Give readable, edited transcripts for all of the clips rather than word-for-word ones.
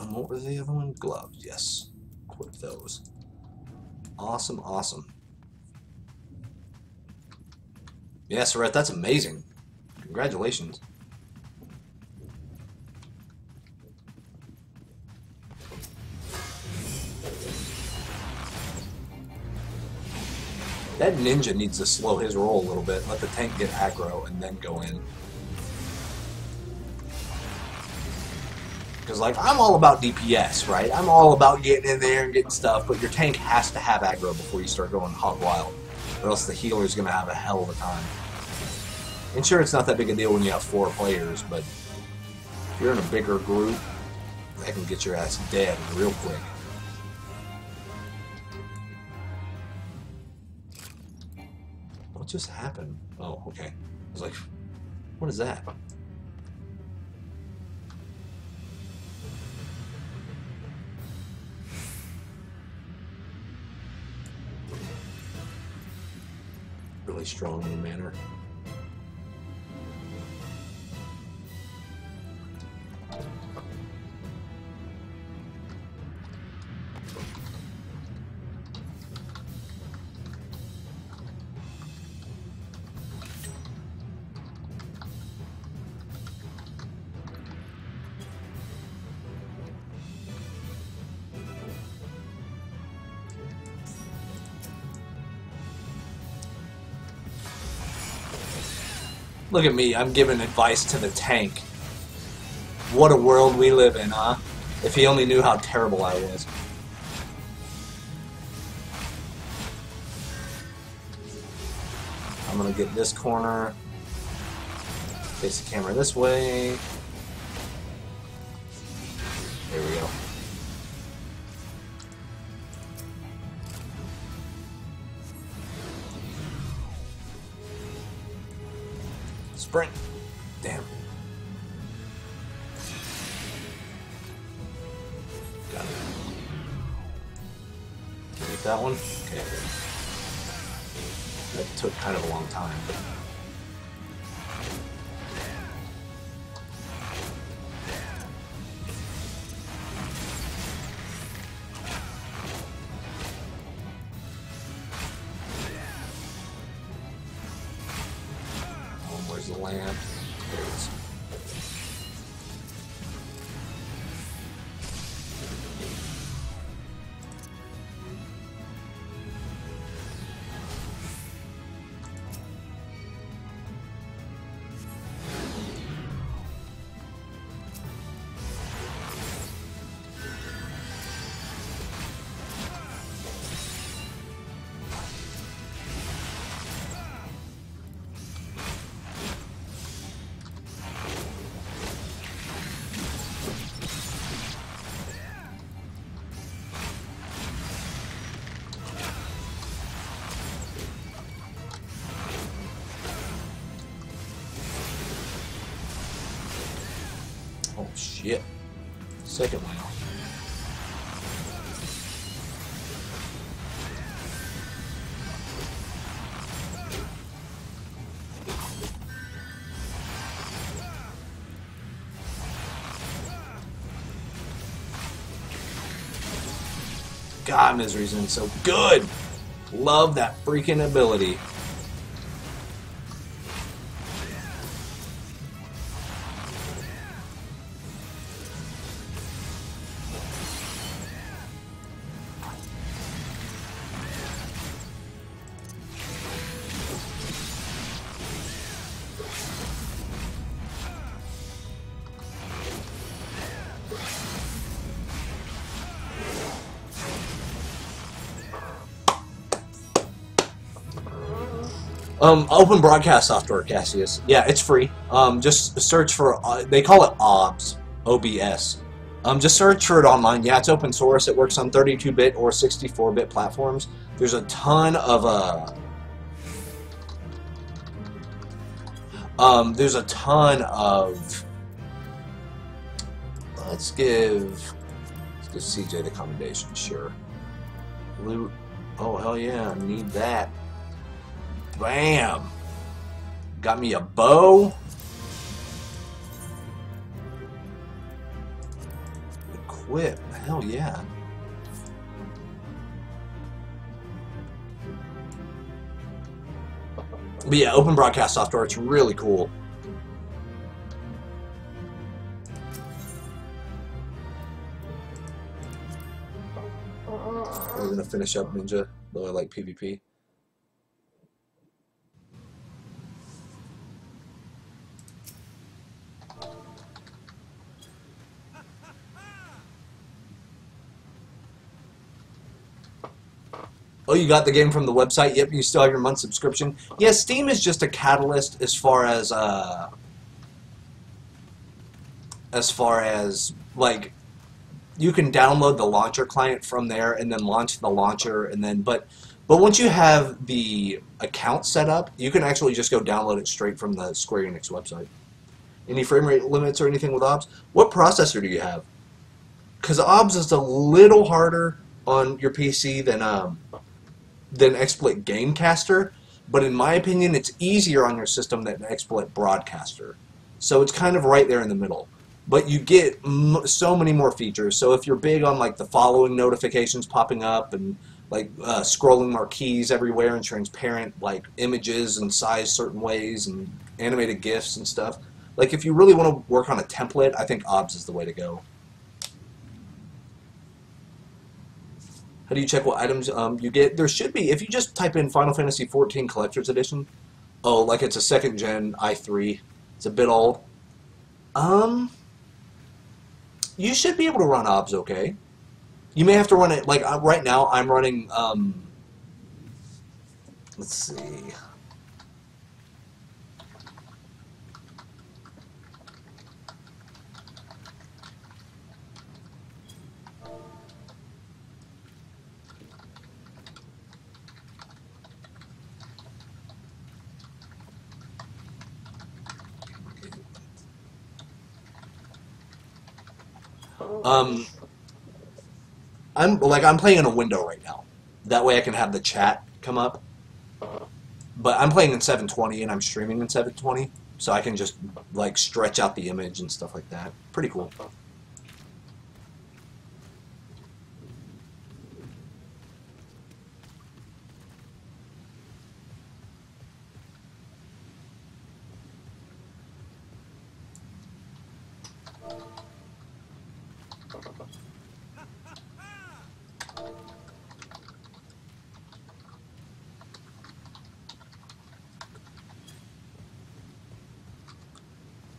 What was the other one? Gloves, yes. Equip those. Awesome, awesome. Yeah, Saret, that's amazing. Congratulations. That ninja needs to slow his roll a little bit, let the tank get aggro, and then go in. Because, like, I'm all about DPS, right? I'm all about getting in there and getting stuff, but your tank has to have aggro before you start going hog wild, or else the healer's going to have a hell of a time. And sure, it's not that big a deal when you have 4 players, but if you're in a bigger group, that can get your ass dead real quick. What just happened? Oh, okay. I was like, what is that? Really strong in the manor. Look at me, I'm giving advice to the tank. What a world we live in, huh? If he only knew how terrible I was. I'm gonna get this corner. Face the camera this way. There we go. Sprint. Damn. Got it. Get that one? Okay. That took kind of a long time. Where's the lamp? There it is. Oh shit. Second one. God, Misery's in so good. Love that freaking ability. Open broadcast software, Cassius. Yeah, it's free. Just search for, they call it OBS. OBS. Just search for it online. Yeah, it's open source. It works on 32-bit or 64-bit platforms. There's a ton of, let's give CJ the commendation, sure. Loot. Oh, hell yeah, I need that. Bam! Got me a bow. equip. Hell yeah. But yeah, open broadcast software, it's really cool. We're gonna finish up Ninja, though I like PvP. Oh, you got the game from the website? Yep, you still have your month subscription. Yeah, Steam is just a catalyst as far as like you can download the launcher client from there and then launch the launcher and then but once you have the account set up, you can actually just go download it straight from the Square Enix website. Any frame rate limits or anything with OBS? What processor do you have? Because OBS is a little harder on your PC than XSplit Gamecaster, but in my opinion, it's easier on your system than XSplit Broadcaster. So it's kind of right there in the middle. But you get so many more features. So if you're big on like the following notifications popping up and like scrolling marquees everywhere and transparent like images and size certain ways and animated GIFs and stuff, like if you really want to work on a template, I think OBS is the way to go. How do you check what items you get? There should be, if you just type in Final Fantasy XIV Collector's Edition, oh, like it's a 2nd gen i3, it's a bit old. You should be able to run OBS okay. You may have to run it, like right now I'm running, let's see. I'm playing in a window right now. That way I can have the chat come up. But I'm playing in 720 and I'm streaming in 720, so I can just like stretch out the image and stuff like that. Pretty cool.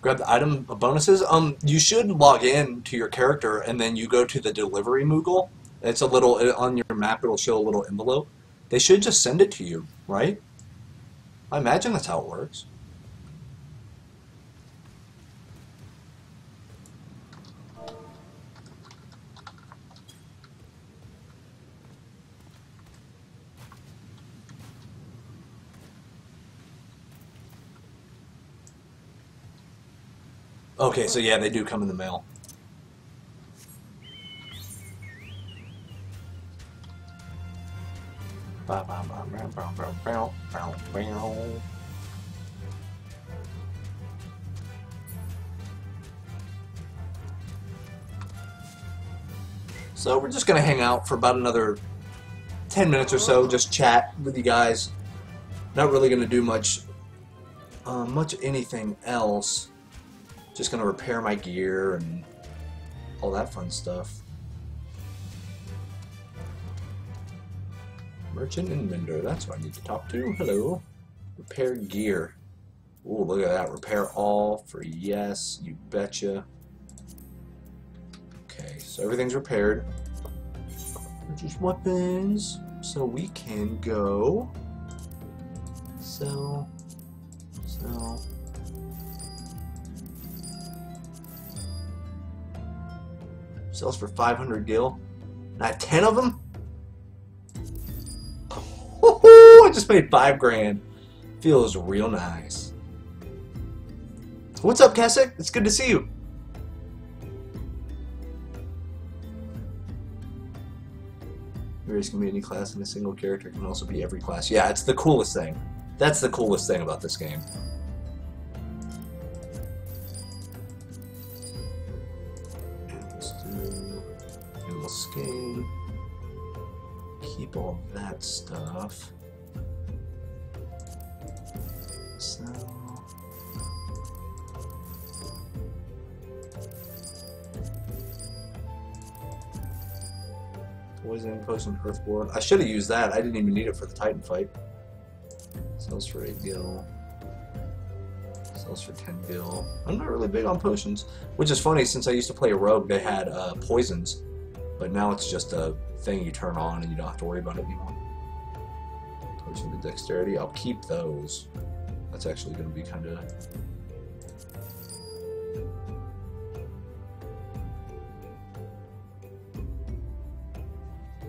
Grab the item bonuses. You should log in to your character and then you go to the delivery Moogle. It's a little on your map. It'll show a little envelope. They should just send it to you, right? I imagine that's how it works. Okay, so yeah, they do come in the mail. So we're just going to hang out for about another 10 minutes or so, just chat with you guys. Not really going to do much anything else. Just going to repair my gear and all that fun stuff. Merchant and vendor, that's what I need to talk to. Hello. Repair gear. Ooh, look at that. Repair all for yes, you betcha. Okay, so everything's repaired. Purchase weapons. So we can go sell. Sells for 500 gil. Not 10 of them? I just made 5 grand. Feels real nice. What's up, Keswick? It's good to see you. Various can be any class, and a single character can also be every class. Yeah, it's the coolest thing. That's the coolest thing about this game. Let's do Skin. Keep all that stuff. So. Poison, potion, earthboard. I should have used that. I didn't even need it for the Titan fight. Sells for 8 gil. Sells for 10 gil. I'm not really big on potions, which is funny since I used to play a rogue. They had poisons, but now it's just a thing you turn on and you don't have to worry about it anymore. Potion to dexterity. I'll keep those. That's actually going to be kind of.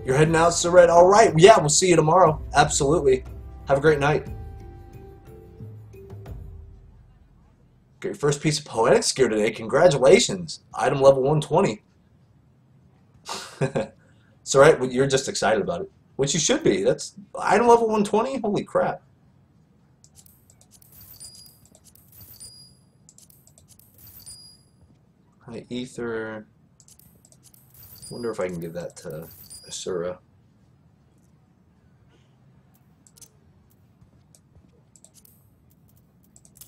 You're heading out, Saret. All right. Yeah, we'll see you tomorrow. Absolutely. Have a great night. Get your first piece of Poetics gear today. Congratulations. Item level 120. Saret, you're just excited about it. Which you should be. That's item level 120? Holy crap. High Ether. Wonder if I can give that to Asura.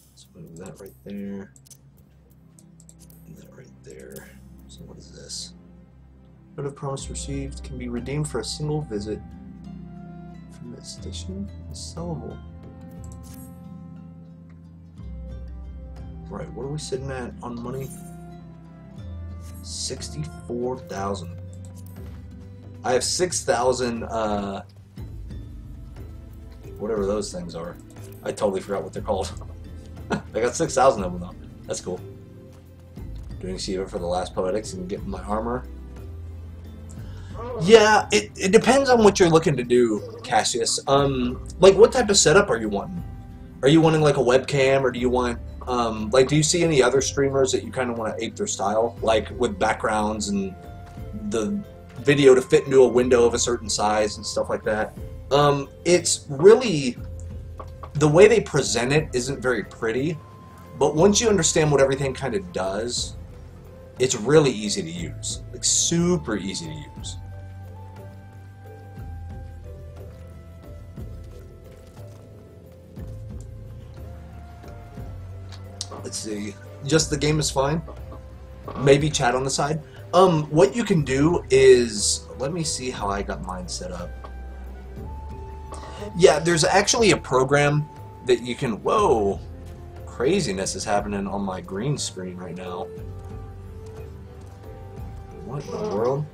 Let's move that right there. And that right there. So what is this? Note of promise received can be redeemed for a single visit from this station. It's sellable. Right, what are we sitting at on money? 64,000. I have 6,000, whatever those things are. I totally forgot what they're called. I got 6,000 of them though. That's cool. Doing Shiva for the last Poetics and getting my armor. Yeah, it depends on what you're looking to do, Cassius. Like what type of setup are you wanting? Are you wanting like a webcam, or do you want, like, do you see any other streamers that you kind of want to ape their style? Like with backgrounds and the video to fit into a window of a certain size and stuff like that. It's really, the way they present it isn't very pretty, but once you understand what everything kind of does, it's really easy to use. Like super easy to use. Let's see. Just the game is fine. Maybe chat on the side. What you can do is, let me see how I got mine set up. Yeah, there's actually a program that you can, whoa, craziness is happening on my green screen right now. What in the world?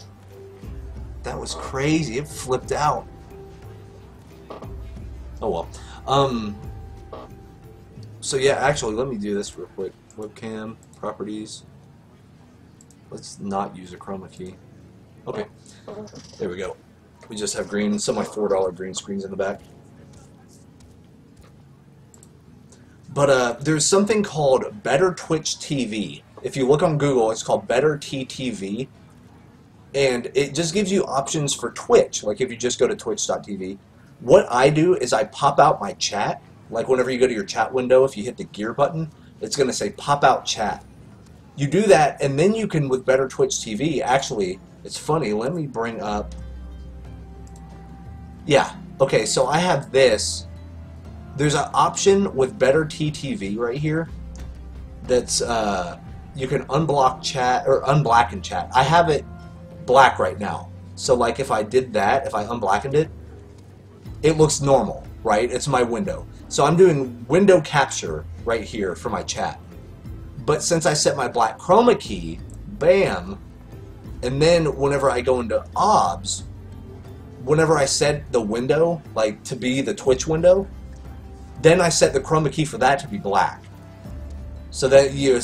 That was crazy, it flipped out. Oh well. So yeah, actually, let me do this real quick. Webcam, properties. Let's not use a chroma key. Okay, there we go. We just have green, some of my $4 green screens in the back. But there's something called Better Twitch TV. If you look on Google, it's called Better TTV. And it just gives you options for Twitch, like if you just go to twitch.tv. What I do is I pop out my chat. Like whenever you go to your chat window, if you hit the gear button, it's going to say pop out chat. You do that, and then you can, with Better Twitch TV, actually, it's funny, let me bring up, yeah, okay, so I have this, there's an option with Better TTV right here, that's, you can unblock chat, or unblacken chat. I have it black right now, so like if I did that, if I unblackened it, it looks normal, right? It's my window. So I'm doing window capture right here for my chat. But since I set my black chroma key, bam, and then whenever I go into OBS, whenever I set the window, like to be the Twitch window, then I set the chroma key for that to be black. So that you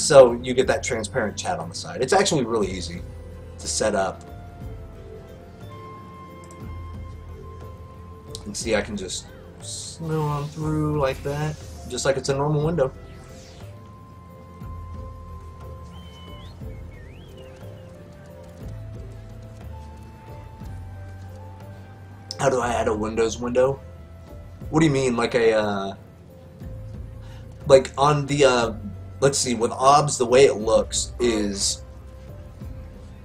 get that transparent chat on the side. It's actually really easy to set up. And see, I can just snow on through like that, just like it's a normal window. How do I add a Windows window? What do you mean, like a, like on the, let's see, with OBS, the way it looks is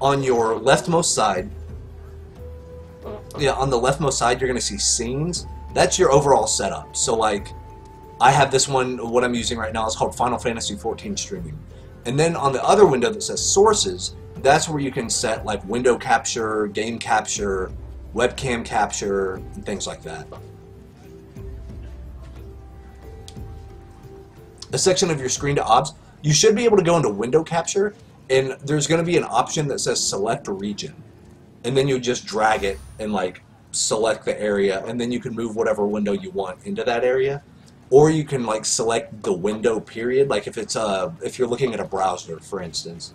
on your leftmost side, yeah, on the leftmost side, you're going to see scenes. That's your overall setup. So, like, I have this one, what I'm using right now is called Final Fantasy XIV Streaming. And then on the other window that says Sources, that's where you can set, like, window capture, game capture, webcam capture, and things like that. A section of your screen to OBS, you should be able to go into window capture, and there's going to be an option that says Select Region. And then you just drag it and, like, select the area, and then you can move whatever window you want into that area. Or you can, like, select the window period, like if it's if you're looking at a browser, for instance.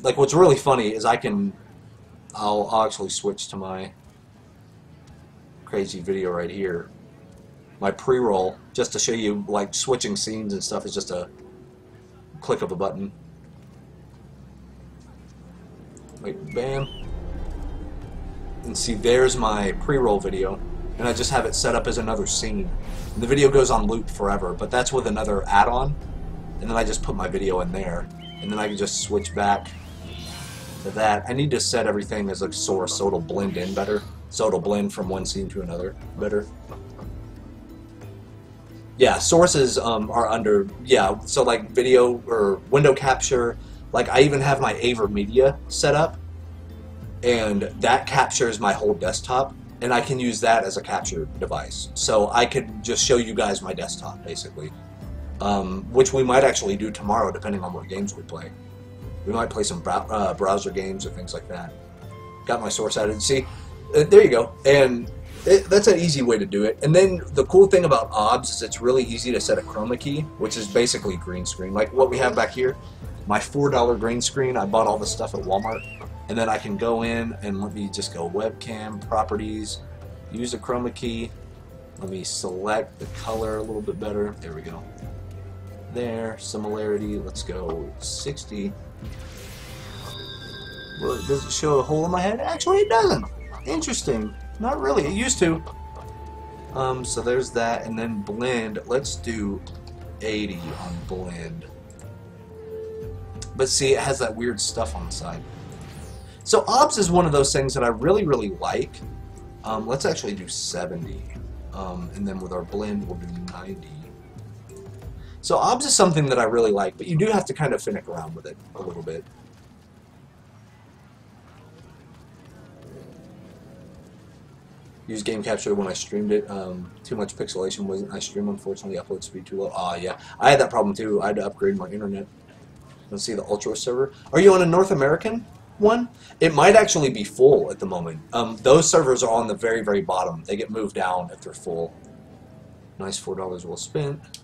Like, what's really funny is I'll actually switch to my crazy video right here. My pre-roll, just to show you, like, switching scenes and stuff is just a click of a button. Like, bam. And see, there's my pre-roll video, and I just have it set up as another scene. And the video goes on loop forever, but that's with another add-on, and then I just put my video in there, and then I can just switch back to that. I need to set everything as a source so it'll blend in better, so it'll blend from one scene to another better. Yeah, sources are under, yeah, so like video or window capture, like I even have my AverMedia set up, and that captures my whole desktop, and I can use that as a capture device. So I could just show you guys my desktop, basically, which we might actually do tomorrow, depending on what games we play. We might play some browser games or things like that. Got my source added. See, there you go. And that's an easy way to do it. And then the cool thing about OBS is it's really easy to set a chroma key, which is basically green screen. Like what we have back here, my $4 green screen, I bought all this stuff at Walmart. And then I can go in and let me just go webcam, properties, use a chroma key. Let me select the color a little bit better. There we go. There, similarity, let's go 60. Well, does it show a hole in my head? Actually, it doesn't. Interesting. Not really. It used to. So there's that, and then blend. Let's do 80 on blend. But see, it has that weird stuff on the side. So OBS is one of those things that I really, really like. Let's actually do 70. And then with our blend, we'll do 90. So OBS is something that I really like, but you do have to kind of finick around with it a little bit. Use game capture when I streamed it. Too much pixelation wasn't I stream, unfortunately. Upload speed too low. Ah, yeah. I had that problem too. I had to upgrade my internet. Let's see the Ultra server. Are you on a North American one? It might actually be full at the moment. Those servers are on the very, very bottom. They get moved down if they're full. Nice $4 well spent.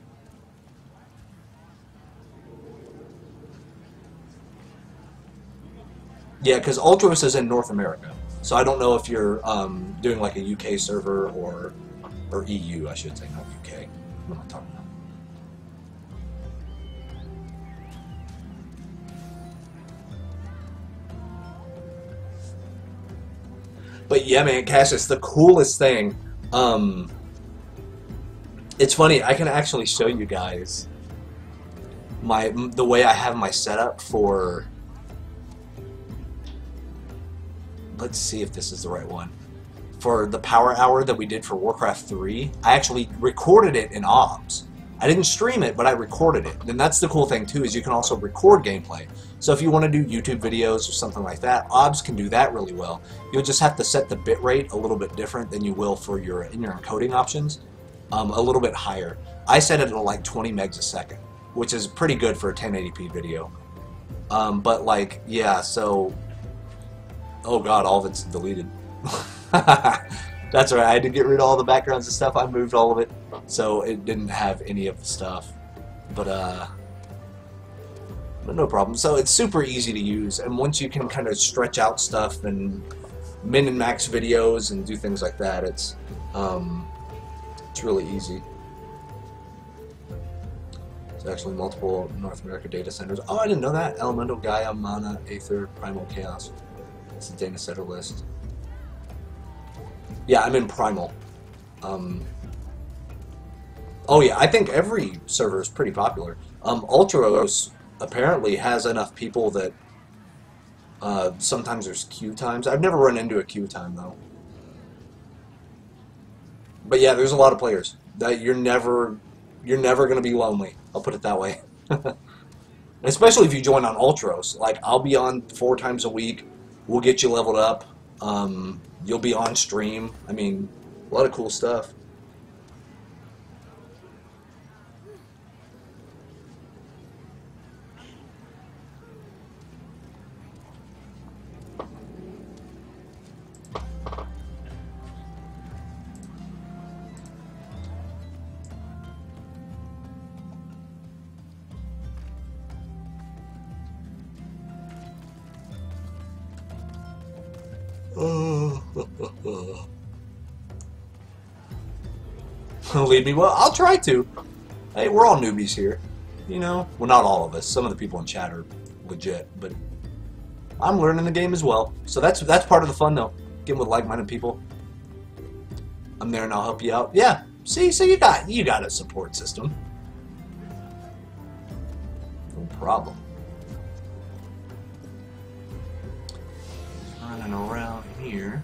Yeah, because Ultros is in North America. So I don't know if you're doing like a UK server or EU, I should say, not UK. What am I talking about? But yeah, man, Cassius, the coolest thing. It's funny, I can actually show you guys the way I have my setup for. Let's see if this is the right one. For the power hour that we did for Warcraft 3, I actually recorded it in OBS. I didn't stream it, but I recorded it. And that's the cool thing too, is you can also record gameplay. So if you want to do YouTube videos or something like that, OBS can do that really well. You'll just have to set the bitrate a little bit different than you will for in your encoding options. A little bit higher. I set it at like 20 megs a second, which is pretty good for a 1080p video. But like, yeah, so. Oh god, all of it's deleted. That's right, I had to get rid of all the backgrounds and stuff. I moved all of it, so it didn't have any of the stuff. But no problem. So it's super easy to use, and once you can kind of stretch out stuff and min and max videos and do things like that, it's really easy. There's actually multiple North America data centers. Oh, I didn't know that. Elemental, Gaia, Mana, Aether, Primal, Chaos. It's a data center list. Yeah, I'm in Primal. Oh yeah, I think every server is pretty popular. Ultros apparently has enough people that Sometimes there's queue times. I've never run into a queue time though. But yeah, there's a lot of players that you're never gonna be lonely. I'll put it that way. Especially if you join on Ultros. Like, I'll be on 4 times a week. We'll get you leveled up. You'll be on stream. I mean, a lot of cool stuff. Leave me? Well, I'll try to. Hey, we're all newbies here. You know? Well, not all of us. Some of the people in chat are legit, but I'm learning the game as well. So that's part of the fun, though. Getting with like-minded people. I'm there and I'll help you out. Yeah. See, so you got a support system. No problem. Running around here.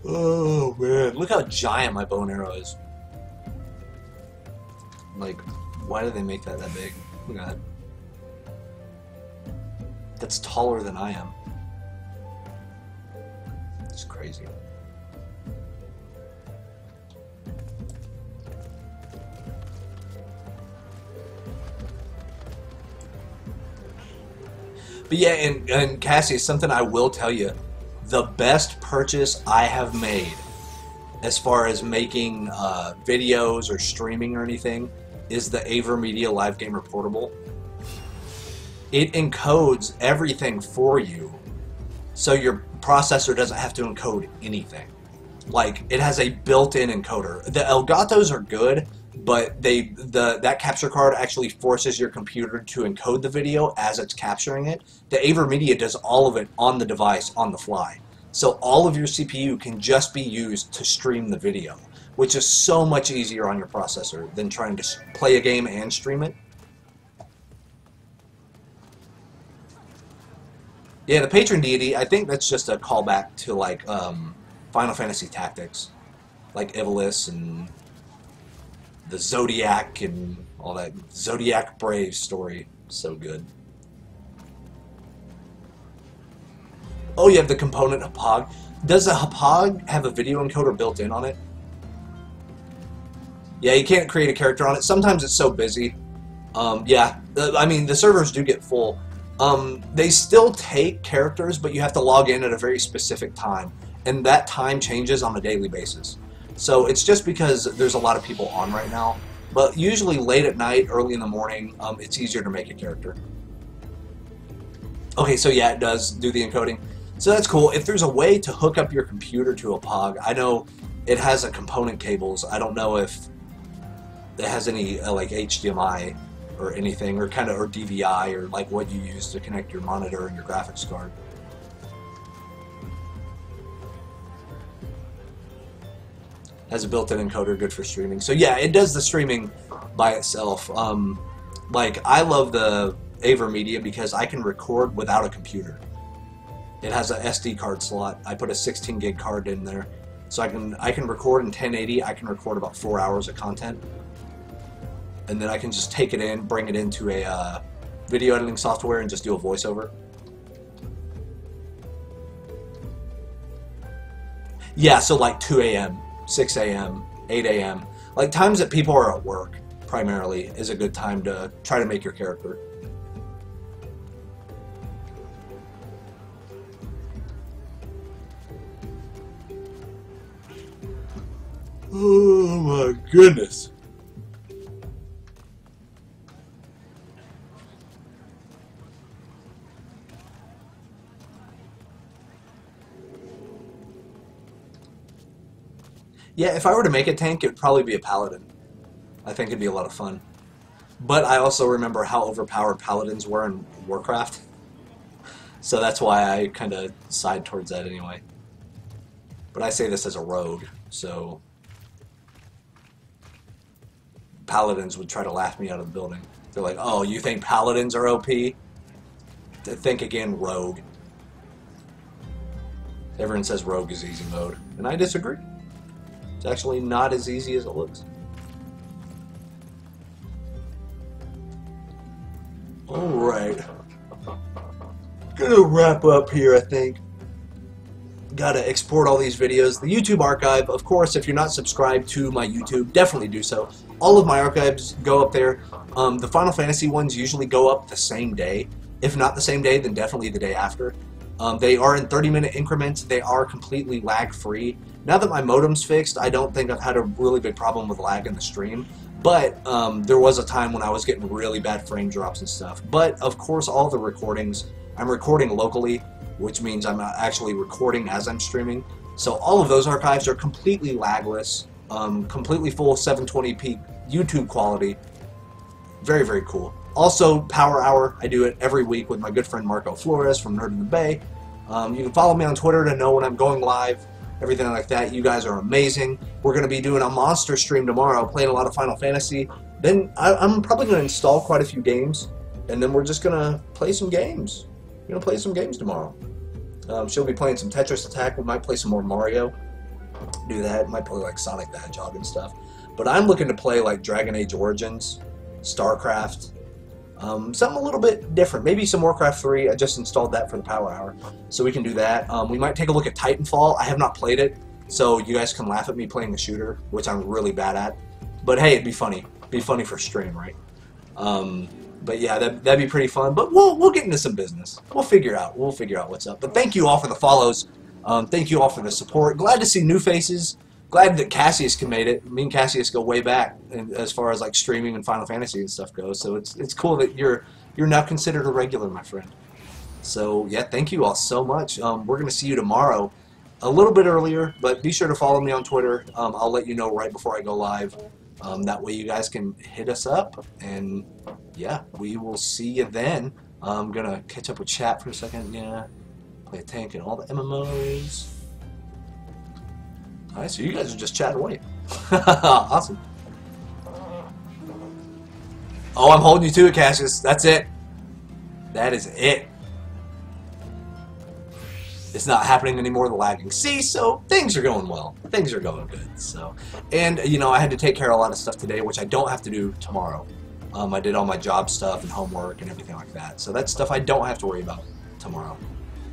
Oh man, look how giant my bow and arrow is. Like, why did they make that big? Look at that. That's taller than I am. It's crazy. But yeah, and Cassie, something I will tell you. The best purchase I have made as far as making videos or streaming or anything is the AverMedia Live Gamer Portable. It encodes everything for you, so your processor doesn't have to encode anything. Like, it has a built-in encoder. The Elgatos are good, but that capture card actually forces your computer to encode the video as it's capturing it. The AverMedia does all of it on the device on the fly. So all of your CPU can just be used to stream the video, which is so much easier on your processor than trying to play a game and stream it. Yeah, the patron deity, I think that's just a callback to like Final Fantasy Tactics, like Ivalice and the Zodiac and all that. Zodiac Brave story. So good. Oh, you have the component Haukke. Does the Haukke have a video encoder built in on it? Yeah, you can't create a character on it. Sometimes it's so busy. Yeah, I mean, the servers do get full. They still take characters, but you have to log in at a very specific time. And that time changes on a daily basis. So it's just because there's a lot of people on right now. But usually late at night, early in the morning, it's easier to make a character. Okay, so yeah, it does do the encoding. So that's cool. If there's a way to hook up your computer to a POG, I know it has a component cables. I don't know if it has any like HDMI or anything, or DVI, or like what you use to connect your monitor and your graphics card. Has a built-in encoder, good for streaming. So yeah, it does the streaming by itself. Like, I love the AverMedia because I can record without a computer. It has a SD card slot. I put a 16 gig card in there, so I can record in 1080. I can record about 4 hours of content, and then I can just take it in, bring it into a video editing software, and just do a voiceover. Yeah, so like 2 a.m., 6 a.m., 8 a.m. Like times that people are at work, primarily, is a good time to try to make your character. Oh my goodness. Yeah, if I were to make a tank, it would probably be a paladin. I think it'd be a lot of fun. But I also remember how overpowered paladins were in Warcraft. So that's why I kind of side towards that anyway. But I say this as a rogue, so paladins would try to laugh me out of the building. They're like, oh, you think paladins are OP? think again, Rogue. Everyone says Rogue is easy mode, and I disagree. It's actually not as easy as it looks. Alright. Gonna wrap up here, I think. Gotta export all these videos. The YouTube archive, of course, if you're not subscribed to my YouTube, definitely do so. All of my archives go up there. The Final Fantasy ones usually go up the same day. If not the same day, then definitely the day after. They are in 30-minute increments. They are completely lag-free. Now that my modem's fixed, I don't think I've had a really big problem with lag in the stream. But there was a time when I was getting really bad frame drops and stuff. But, of course, all the recordings, I'm recording locally, which means I'm actually recording as I'm streaming. So all of those archives are completely lagless, completely full 720p YouTube quality. Very, very cool. Also, Power Hour, I do it every week with my good friend Marco Flores from Nerd in the Bay. You can follow me on Twitter to know when I'm going live, everything like that. You guys are amazing. We're going to be doing a monster stream tomorrow, playing a lot of Final Fantasy. Then I'm probably going to install quite a few games, and then we're just going to play some games. We're going to play some games tomorrow. She'll be playing some Tetris Attack. We might play some more Mario. Do that. Might play like Sonic the Hedgehog and stuff. But I'm looking to play like Dragon Age Origins, StarCraft, something a little bit different. Maybe some Warcraft 3. I just installed that for the Power Hour, so we can do that. We might take a look at Titanfall. I have not played it, so you guys can laugh at me playing the shooter, which I'm really bad at. But hey, it'd be funny. It'd be funny for stream, right? But yeah, that'd be pretty fun. But we'll get into some business. We'll figure out what's up. But thank you all for the follows. Thank you all for the support. Glad to see new faces. Glad that Cassius can made it. Me and Cassius go way back, and as far as like streaming and Final Fantasy and stuff goes. So it's cool that you're now considered a regular, my friend. So yeah, thank you all so much. We're gonna see you tomorrow, a little bit earlier, but be sure to follow me on Twitter. I'll let you know right before I go live. That way you guys can hit us up, and yeah, we will see you then. I'm gonna catch up with chat for a second. Yeah, play a tank and all the MMOs. Alright, so you guys are just chatting away. Awesome. Oh, I'm holding you to it, Cassius. That's it. That is it. It's not happening anymore, the lagging. See, so things are going well. Things are going good. So, and, you know, I had to take care of a lot of stuff today, which I don't have to do tomorrow. I did all my job stuff and homework and everything like that. So that's stuff I don't have to worry about tomorrow.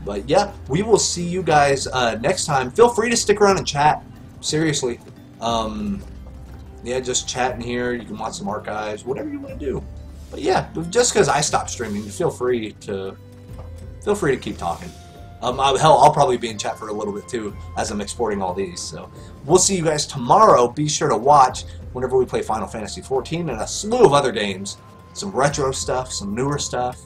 But yeah, we will see you guys next time. Feel free to stick around and chat. Seriously. Yeah, just chatting here. You can watch some archives, whatever you want to do. But yeah, just because I stopped streaming, feel free to keep talking. Hell, I'll probably be in chat for a little bit too as I'm exporting all these. So we'll see you guys tomorrow. Be sure to watch whenever we play Final Fantasy XIV and a slew of other games. Some retro stuff, some newer stuff.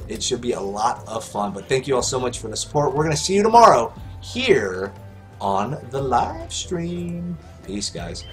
It should be a lot of fun. But thank you all so much for the support. We're going to see you tomorrow here on the live stream. Peace, guys.